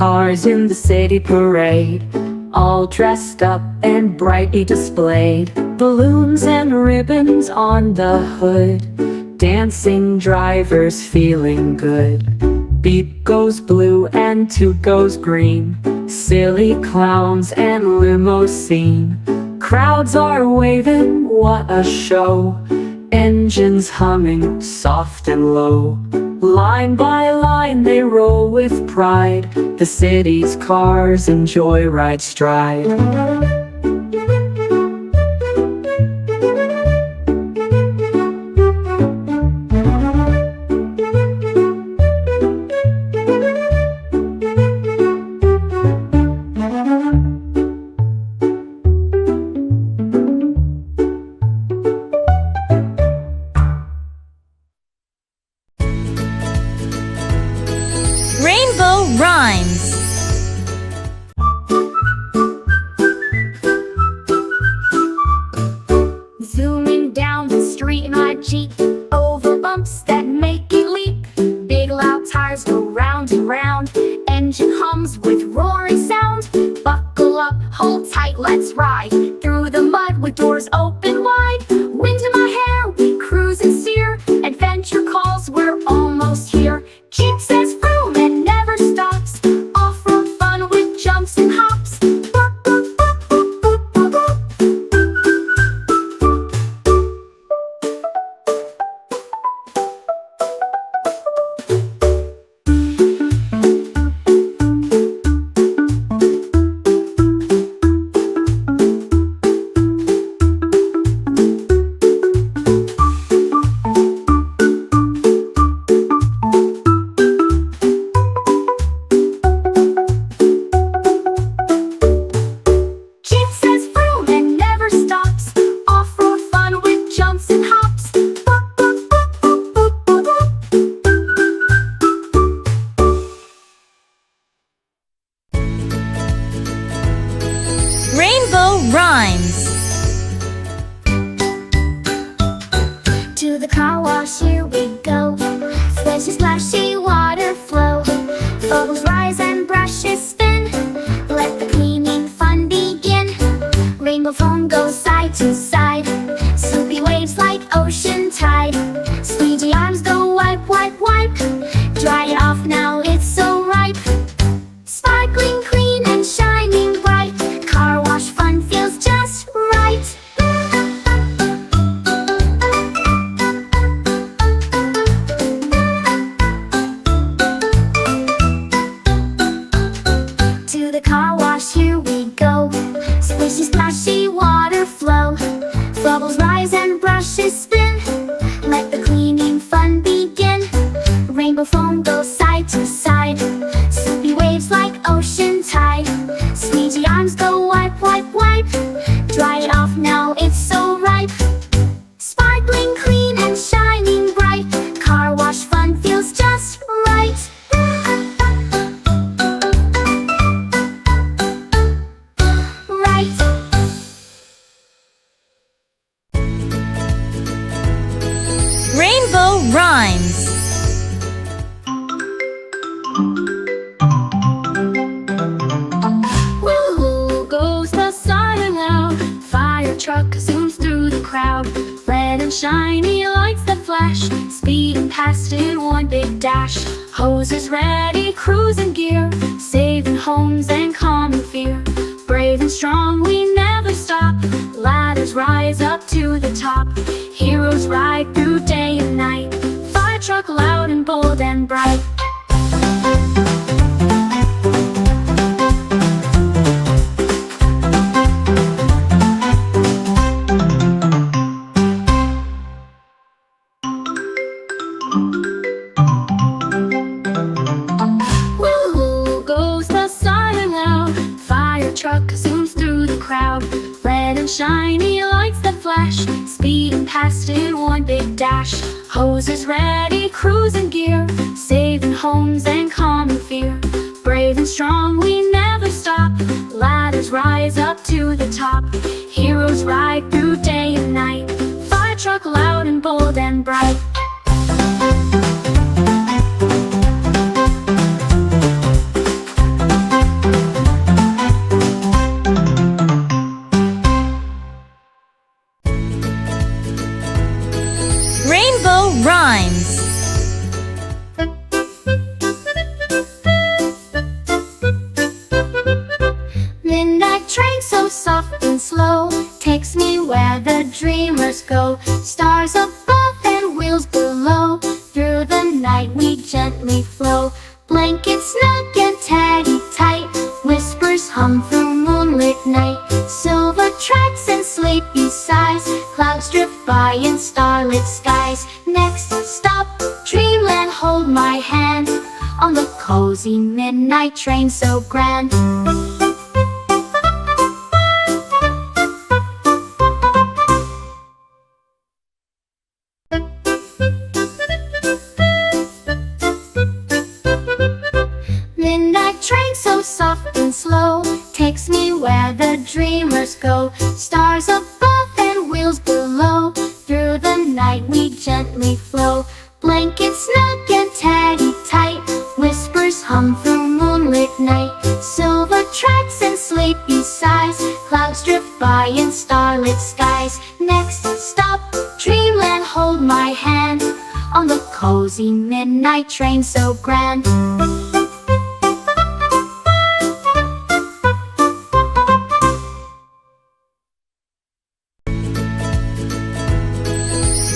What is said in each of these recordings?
cars in the city parade, all dressed up and brightly displayed. Balloons and ribbons on the hood, dancing drivers feeling good. Beep goes blue and toot goes green, silly clowns and limousine. Crowds are waving, what a show! Engines humming, soft and low. Line by line they roll with pride, the city's cars in joyride stride. Rainbow Rhymes. Zooming down the street in my Jeep, over bumps that make it leap. Big loud tires go round and round, engine hums with roaring sound. Buckle up, hold tight, let's ride through the mud with doors open wide. Wind in my hair, we cruise and steer, adventure calls, we're almost here. Jeep says vroom and never stops, off-road fun with jumps and hops. Rainbow Rhymes. To the car wash, here we go. Splashy, splashy water flow. Bubbles rise and brushes spin. Let the cleaning fun begin. Rainbow foam goes side to side. Soupy waves like ocean tide. Squeegee arms go wipe, wipe, wipe. Dry it off now, it's so ripe. Sparkling clean and shining bright. Car wash fun feels just right. To the car wash, here we go. Swishy, splashy water flow. Bubbles rise and brushes spin. Let the cleaning fun begin. Rainbow foam goes side to side. Soupy waves like ocean tide. Squeegee arms go wipe, wipe, wipe. Dry it off now, it's so ripe. Sparkling clean and shining bright. Car wash fun feels just right. Right. Rainbow Rhymes. Woo-hoo goes the siren loud. Fire truck zooms through the crowd. Red and shiny lights that flash, speeding past in one big dash. Hoses ready, cruising gear, saving homes and calming fear. Brave and strong, we never stop. Ladders rise up to the top. Heroes ride through day and night. Fire truck loud and bold and bright. Woo-hoo goes the siren loud. Fire truck zooms through the crowd. Red and shiny lights that flash, speeding past in one big dash. Hoses ready, cruising gear, saving homes and calming fear. Brave and strong, we never stop. Ladders rise up to the top. Heroes ride through day and night. Fire truck loud and bold and bright. hum through moonlit night. Silver tracks and sleepy sighs, clouds drift by in starlit skies. Next stop, dreamland, hold my hand on the cozy midnight train so grand. Midnight train so soft and slow takes me where the dreamers go. Stars above and wheels below, through the night we gently flow. Blankets snug and teddy tight, whispers hum through moonlit night. Silver tracks and sleepy sighs, clouds drift by in starlit skies. Next stop, dreamland, hold my hand on the cozy midnight train so grand.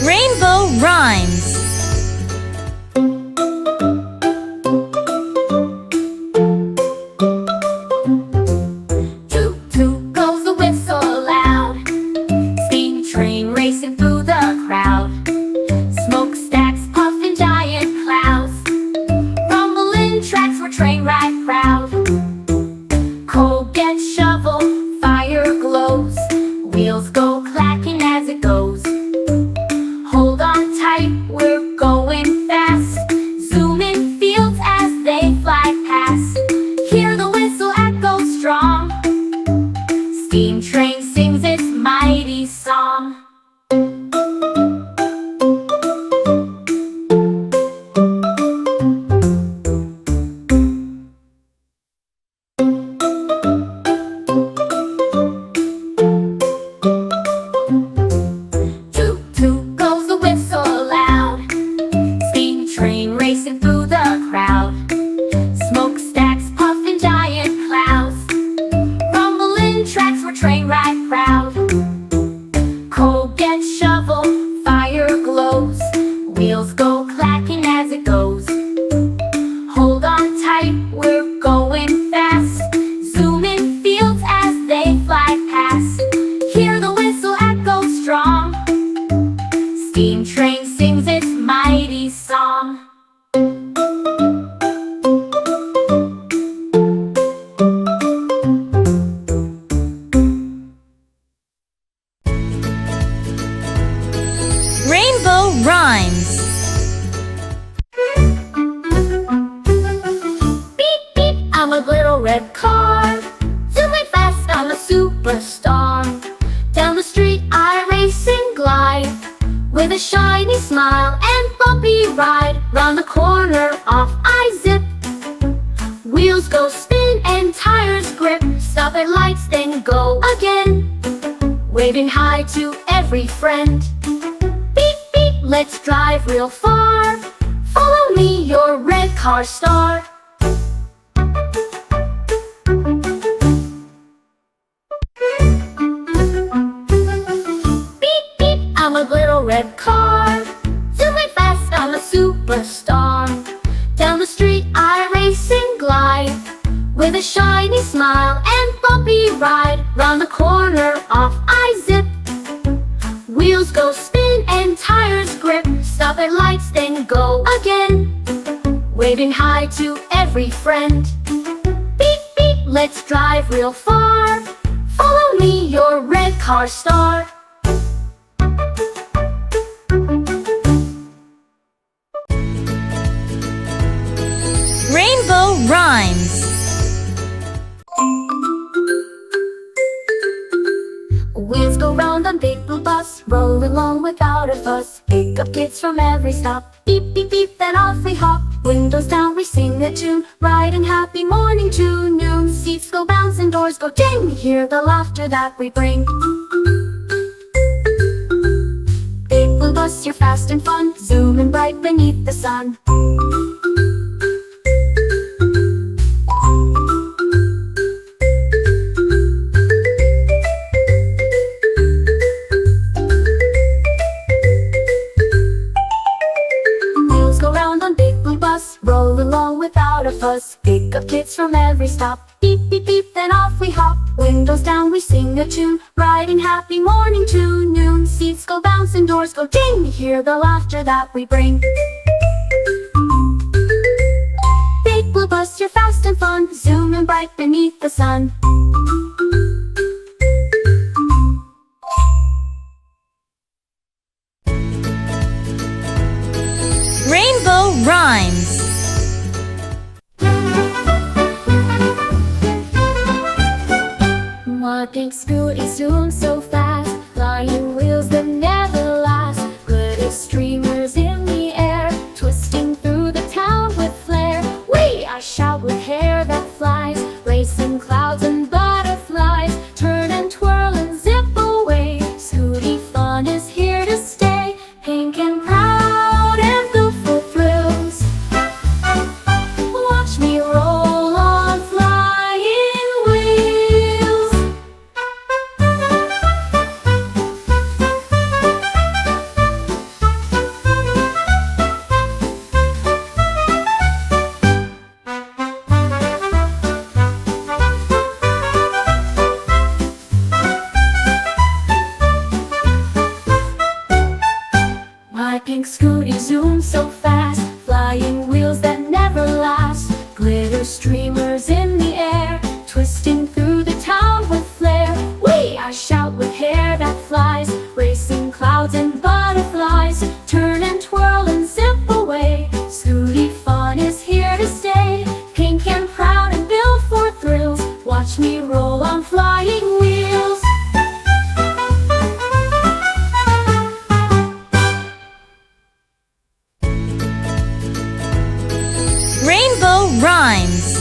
Rainbow rhymes. Toot toot goes the whistle loud, steam train racing through the crowd. Smokestacks puffing giant clouds, rumbling tracks where train ride proud. Coal gets shoveled, fire glows, wheels go clacking as it goes. Hold on tight, we're going fast, zooming fields as they fly past. Hear the whistle echo strong, steam train sings its mighty song. Toot toot goes the whistle loud, steam train racing through the crowd. Smokestacks puffing giant clouds, rumbling tracks where train ride proud. Coal gets shoveled, fire glows, wheels go clacking as it goes. Hold on tight, we're going fast, zooming fields as they fly past. Hear the whistle echo strong, steam train sings its mighty song. Rainbow rhymes. Beep beep, I'm a little red car, zooming fast, I'm a superstar. Down the street I race and glide, with a shiny smile and bumpy ride. Round the corner off I zip, wheels go spin and tires grip. Stop at lights then go again, waving hi to every friend. Beep beep, let's drive real far, follow me, your red car star. Beep beep, I'm a little red car, zooming fast, I'm a superstar. Down the street I race and glide, with a shiny smile and bumpy ride. Round the corner off I zip, wheels go spin and tires grip. Stop at lights then go again, waving hi to every friend. Beep beep, let's drive real far, follow me, your red car star. Rainbow rhymes. Wheels go round on big blue bus, roll along without a fuss. Pick up kids from every stop, beep beep beep, then off we hop. Windows down, we sing a tune, riding happy morning to noon. Seats go bounce and doors go ding, hear the laughter that we bring. Big blue bus, you're fast and fun, zooming bright beneath the sun. Roll along without a fuss, pick up kids from every stop. Beep beep beep, then off we hop, windows down, we sing a tune, riding happy morning to noon. Seats go bouncing, doors go ding, hear the laughter that we bring. Big blue bus, you're fast and fun, zooming bright beneath the sun. Rainbow rhymes. My pink scooty zooms so fast, flying wheels that never last. Glitter streamers in the air, twisting through the town with flair. Whee! I shout with hair that flies, racing clouds and butterflies. Turn and twirl and zip away, scooty fun is here to stay. Pink and proud and filled for thrills. Watch me roll on flying wheels. My pink scooty zooms so fast, flying wheels that never last. Glitter streamers in the air, twisting through the town with flair. Whee! I shout with hair that flies, racing clouds and butterflies. Turn and twirl and zip away, scooty fun is here to stay. Pink and proud and built for thrills, watch me roll on flying wheels. Rainbow rhymes.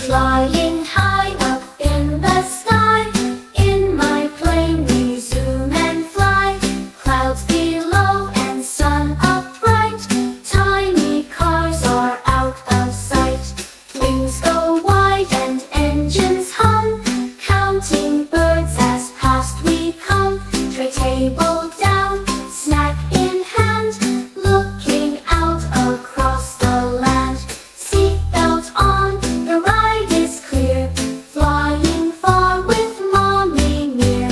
Flying high up in the sky, in my plane we zoom and fly. Clouds below and sun upright, tiny cars are out of sight. Wings go wide and engines hum, counting birds as past we come. Tray table down, snack in hand, looking out across the land. Seatbelt on, the ride is clear, flying far with mommy near.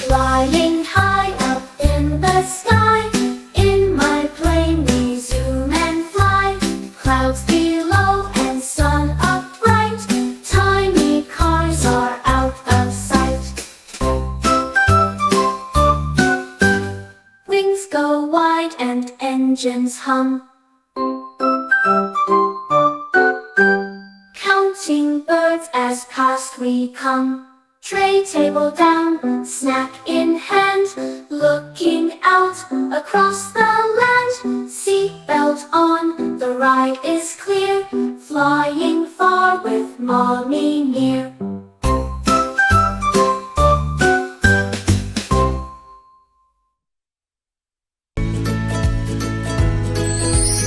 Flying high up in the sky, in my plane we zoom and fly. Clouds below and sun upright, tiny cars are out of sight. Wings go wide and engines hum, counting birds as past we come. Tray table down, snack in hand, looking out across the land. Seatbelt on, the ride is clear, flying far with mommy near.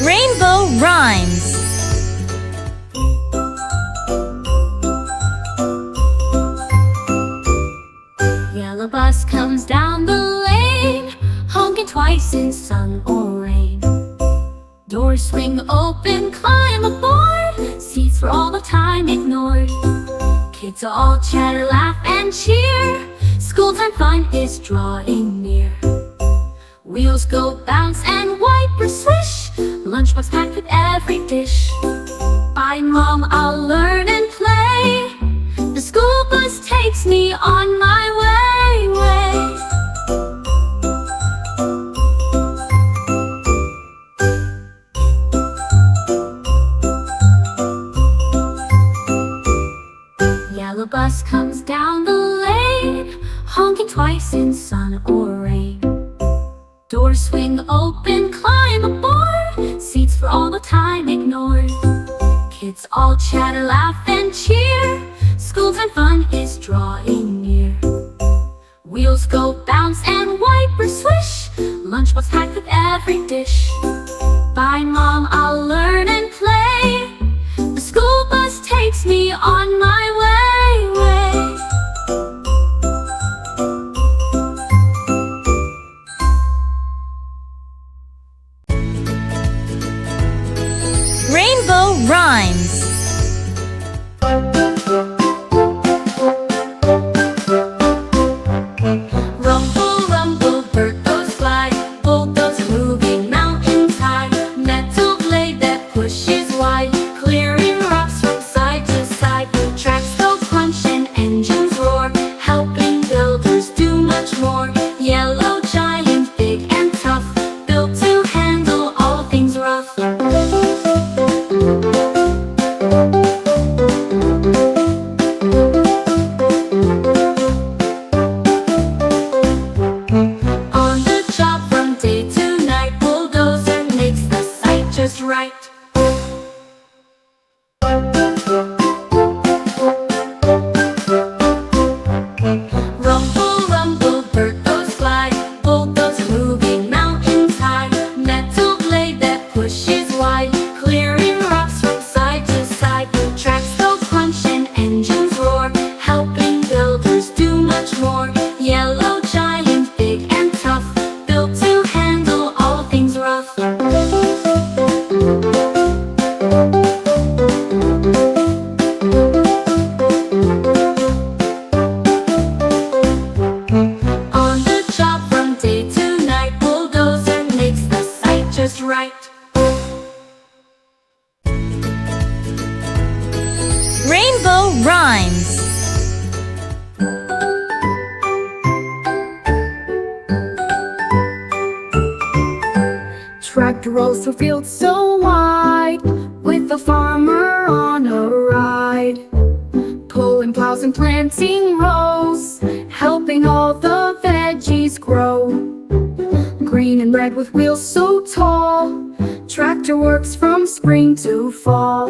Rainbow rhymes. Yellow bus comes down the lane, honking twice in sun or rain. Doors swing open, climb aboard, seats for all the time ignored. Kids all chatter, laugh and cheer, school time fun is drawing near. Wheels go bounce and wipers swish, lunchbox packed with every dish. Bye mom, I'll learn and play, the school bus takes me on my way. Yellow bus comes down the lane, honking twice in sun or rain. Doors swing open, climb aboard, seats for all the time ignored. Kids all chatter, laugh and cheer, school time fun is drawing near. Wheels go bounce and wipers swish, lunchbox packed with every dish. Bye mom, I'll learn and play, the school bus takes me on my way. Rainbow rhymes. Tractor rolls through fields so wide, with the farmer on a ride, pulling plows and planting rows, helping all the veggies grow. Green and red with wheels so tall, tractor works from spring to fall.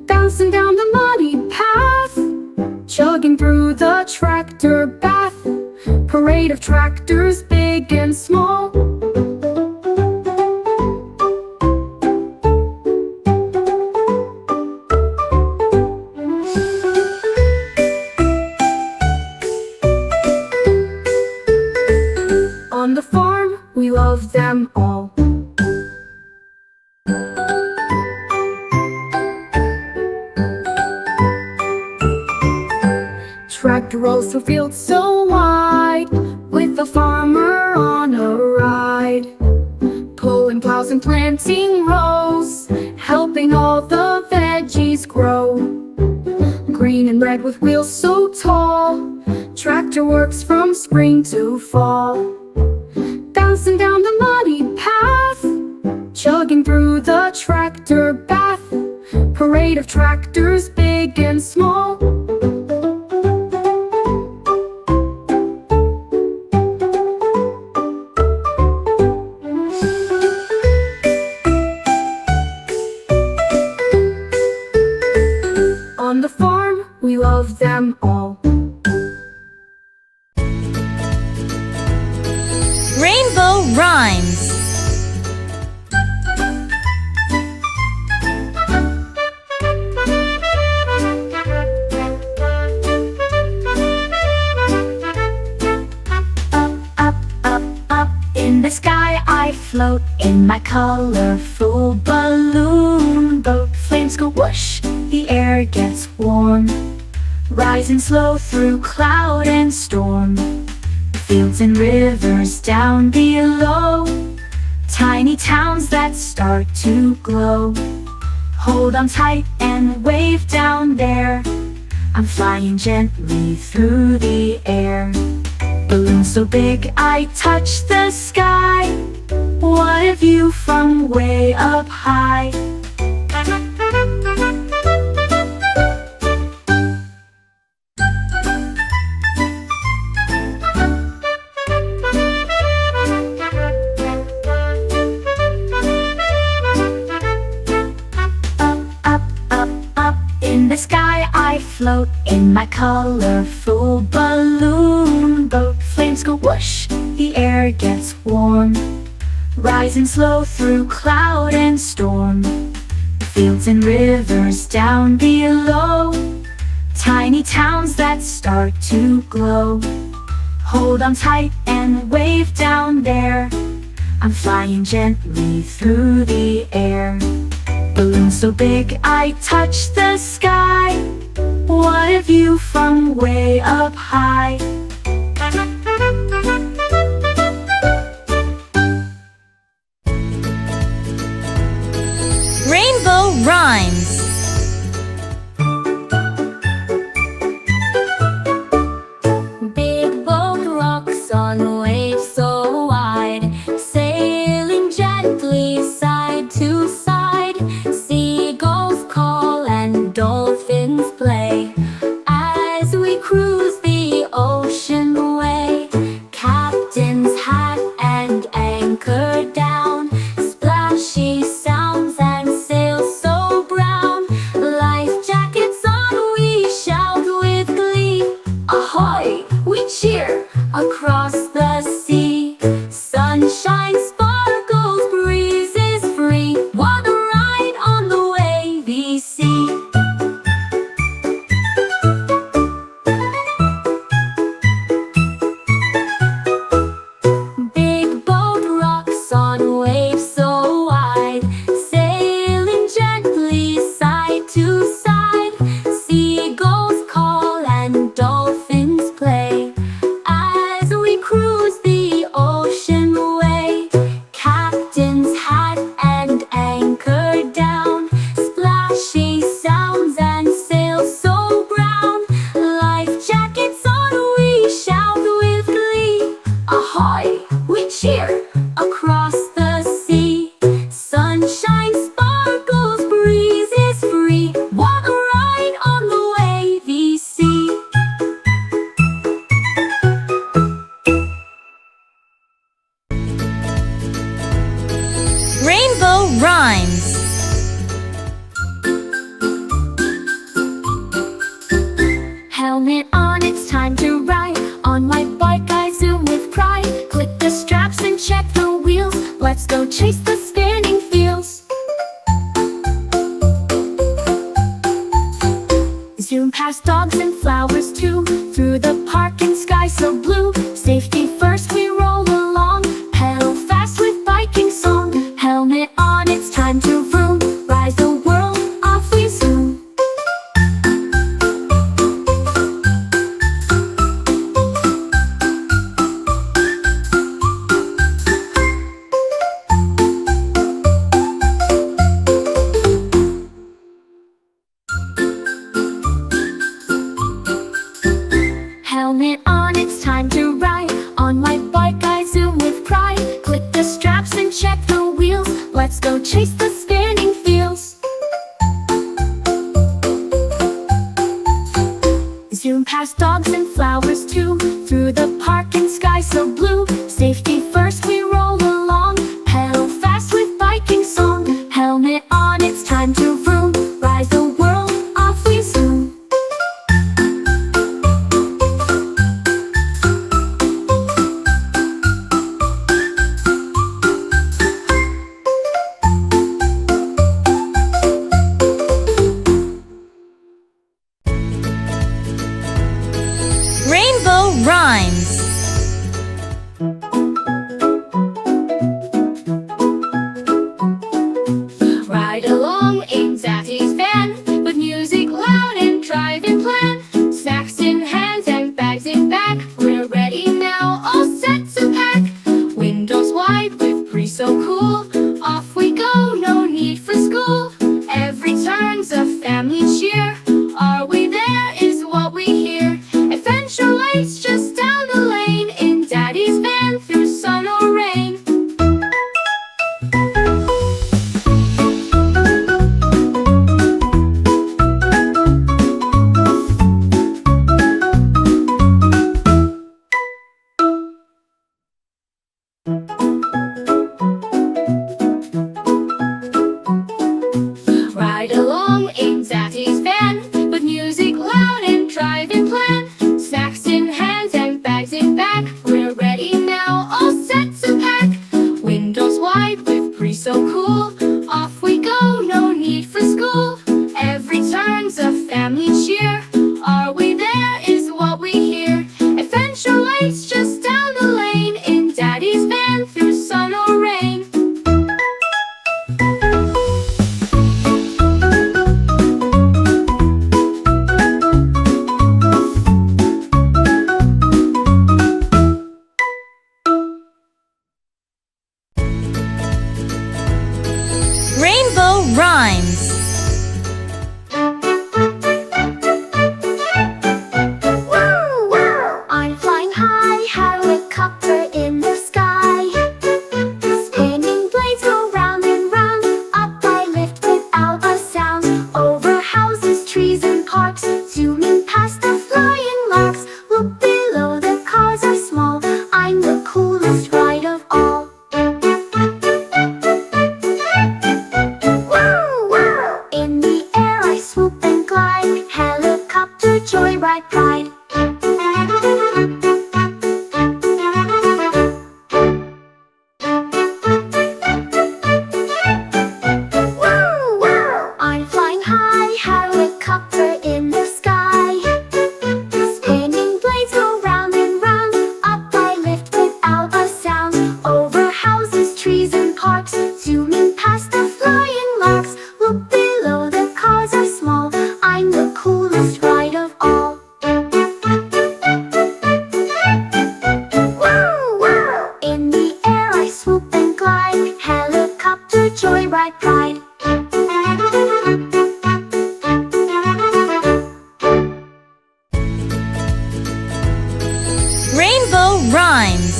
Bouncing down the muddy path, chugging through the tractor bath, parade of tractors big and small. On the farm, we love them all. Tractor rolls through fields so wide, with the farmer on a ride, pulling plows and planting rows, helping all the veggies grow. Green and red with wheels so tall, tractor works from spring to fall. Bouncing down the muddy path, chugging through the tractor bath, parade of tractors big and small. On the farm, we love them all. Rainbow rhymes. Up in the sky I float in my colorful balloon boat. Flames go whoosh, the air gets warm, rising slow through cloud and storm. Fields and rivers down below, tiny towns that start to glow. Hold on tight and wave down there, I'm flying gently through the air. Balloon so big I touch the sky, what a view from way up high. Up in the sky I float in my colorful balloon boat. Flames go whoosh, the air gets warm, rising slow through cloud and storm. Fields and rivers down below, tiny towns that start to glow. Hold on tight and wave down there, I'm flying gently through the air. Balloon so big I touch the sky, what a view from way up high. Rainbow rhymes. Big boat rocks on waves so wide, sailing gently side to side. Seagulls call and dolphins play as we cruise the ocean way. Captain's hat and anchor down, splashy sounds and sails so brown. Life jackets on, we shout with glee. Ahoy! We cheer across the sea. Sunshine sparkles, breeze is free. What a ride on the wavy sea. Big boat rocks on waves so wide, sailing gently side to side. Seagulls call and dolphins play as we cruise Helmet on, it's time to ride. On my bike I zoom with pride. Click the straps and check the wheels. Let's go chase the spinning fields. Zoom past dogs and flowers too, through the park and sky so blue. Safety first, we roll along, pedal fast with biking song. Helmet on, it's time to vroom, ride the world, off we zoom. Helmet on, it's time to ride. On my bike I zoom with pride. Click the straps and check the wheels. Let's go chase the spinning fields. Zoom past dogs and flowers too, through the park and sky so blue. Safety first, we roll along, pedal fast with biking song. Helmet on, it's time to vroom, ride the world, off we zoom. Rainbow rhymes. Ride along in Daddy's van, with music loud and driving plan. Snacks in hand and bags in back, we're ready now, all set to pack. Windows wide with breeze so cool, off we go, no need for school. Every turn's a family cheer, are we there is what we hear. Adventure lights just down the lane, in Daddy's van through sun or rain. Ride along in Daddy's van, with music loud and driving plan. Snacks in hand and bags in back, we're ready now, all set to pack. Windows wide with breeze so cool, off we go, no need for school. Every turn's a family cheer, are we there is what we hear. Adventure lights just down the lane, in Daddy's van through sun or rain. Rainbow rhymes. I'm flying high, helicopter in the sky. Spinning blades go round and round. Up I lift without a sound. Over houses, trees and parks. Zooming past the flying larks. Look below, the cars are small. I'm the coolest ride of all. In the air I swoop and glide. Helicopter joyride pride. I'm flying high, helicopter in the sky. Spinning blades go round and round. Up I lift without a sound. Over houses, trees and parks. Zooming past the flying larks. Look below, the cars are small. I'm the coolest ride of all. In the air I swoop and glide. Helicopter joyride pride. Rainbow rhymes.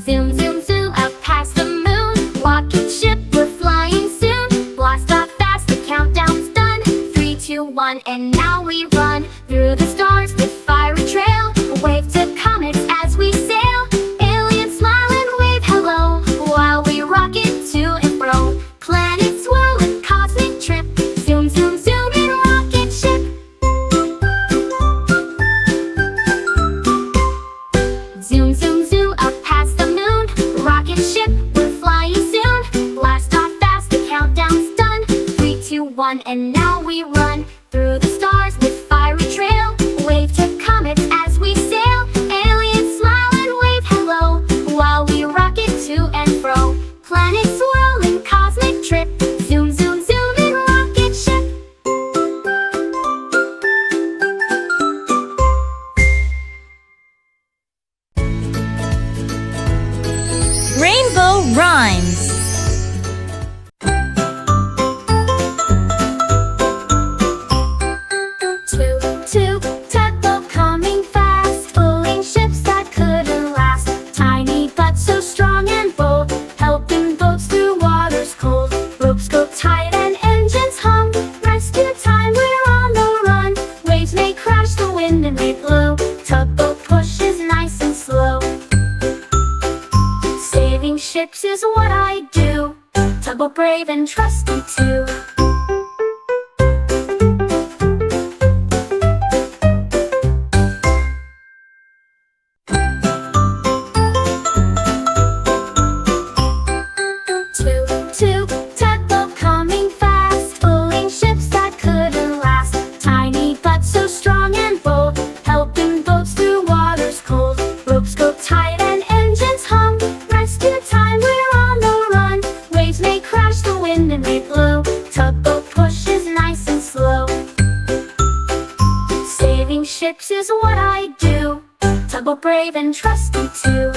Zoom, zoom, zoom, up past the moon. Rocket ship, we're flying soon. Blast off fast, the countdown's done. 3, 2, 1, and now we run through the stars with fiery trail. Wave to comets as we sail. Aliens smile and wave hello, while we rocket to and fro. Planets swirl with colors. fun, and now we run through the stars with fiery trail. Wave to comets as we sail. Aliens smile and wave hello while we rocket to and fro. Planets swirl in cosmic trip. Zoom, zoom, zoom in rocket ship. Rainbow rhymes. Toot, tugboat coming fast, pulling ships that couldn't last. Tiny but so strong and bold, helping boats through waters cold. Ropes go tight and engines hum. Rescue time, we're on the run. Waves may crash, the wind and may blow. Tugboat pushes nice and slow. Saving ships is what I do. Tugboat brave and trusty too. Toot, tugboat coming fast, pulling ships that couldn't last. Tiny but so strong and bold, helping boats through waters cold. Ropes go tight and engines hum. Rescue time, we're on the run. Waves may crash, the wind and may blow. Tugboat pushes nice and slow. Saving ships is what I do. Tugboat brave and trusty too.